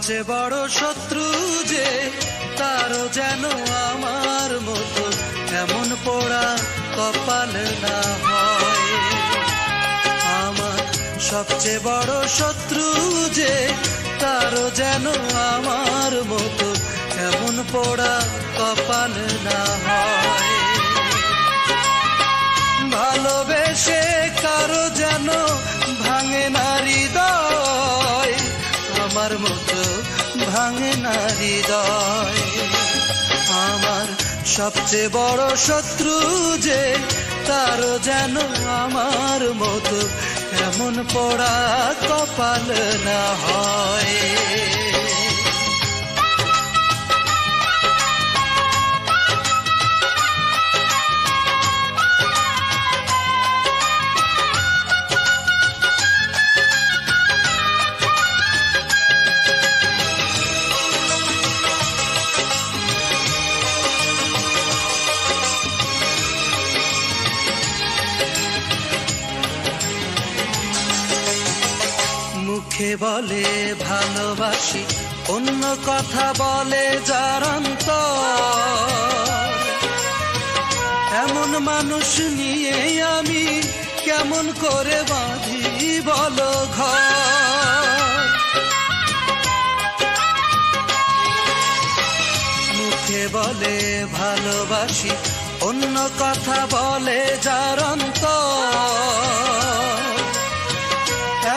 সবচেয়ে বড় শত্রু যে তারও যেন আমার মতো এমন পোড়া কপাল না হয়। আমার সবচেয়ে বড় শত্রু যে তারও যেন আমার মতো এমন পোড়া কপাল না হয়। ভালোবেসে কারো যেন ভাঙে না হৃদয়, আমার মতো ভাঙে না হৃদয়। আমার সবচেয়ে বড় শত্রু যে তারও যেন আমার মতো এমন পোড়া কপাল না হয়। মুখে বলে ভালোবাসি, অন্য কথা বলে যার অন্তর, এমন মানুষ নিয়ে আমি কেমন করে বাঁধি বলো ঘর। মুখে বলে ভালোবাসি, অন্য কথা বলে যার অন্তর,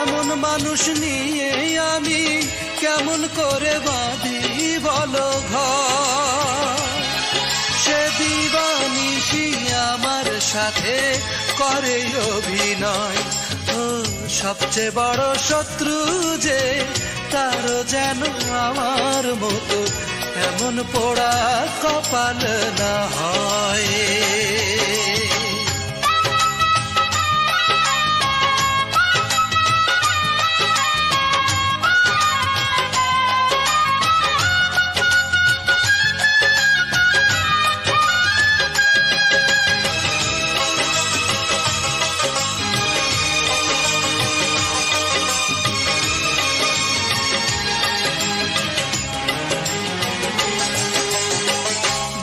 এমন মানুষ নিয়ে আমি কেমন করে বাঁধি বলো ঘর। সে দিবানিশি আমার সাথে করে অভিনয়, ও সবচেয়ে বড় শত্রু যে তারও যেন আমার মতো এমন পোড়া কপাল না হয়।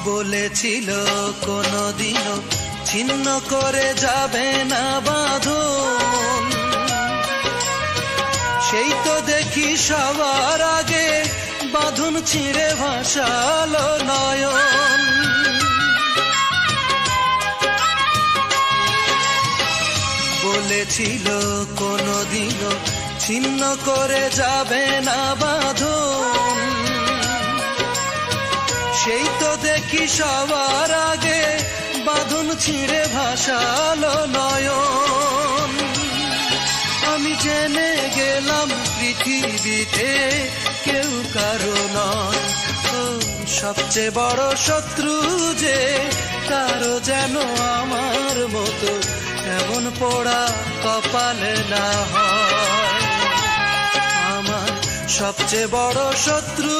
বলেছিল কোনদিনও ছিন্ন করে যাবে না বাঁধন, সেই তো দেখি সবার আগে বাঁধন ছিঁড়ে ভাসালো নয়ন। বলেছিল কোনদিনও ছিন্ন করে যাবে না বাঁধন, সেই তো দেখি সবার আগে বাঁধন ছিঁড়ে ভাসালো নয়ন। আমি জেনে গেলাম পৃথিবীতে কেউ কারো নয়, ও সবচেয়ে বড় শত্রু যে তারও যেন আমার মতো এমন পোড়া কপাল না হয়। আমার সবচেয়ে বড় শত্রু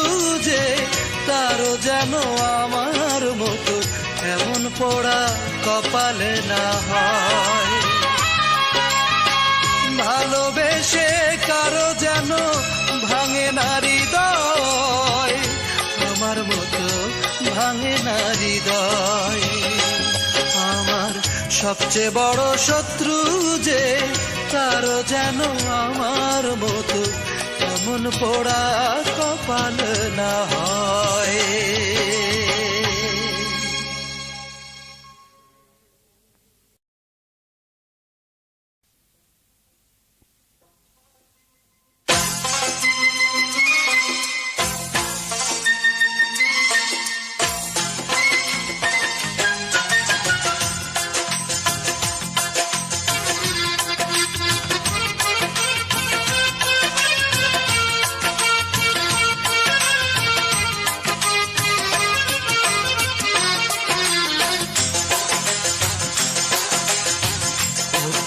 যে তারও যেন আমার মতো এমন পোড়া কপাল না হয়। ভালোবেসে কারো যেন ভাঙে না হৃদয়, আমার মতো ভাঙে না হৃদয়। আমার সবচেয়ে বড় শত্রু যে তারও যেন আমার মতো এমন পোড়া কপাল না হয়।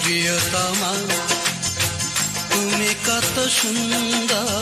প্রিয়তমা তুমি কত সুন্দর।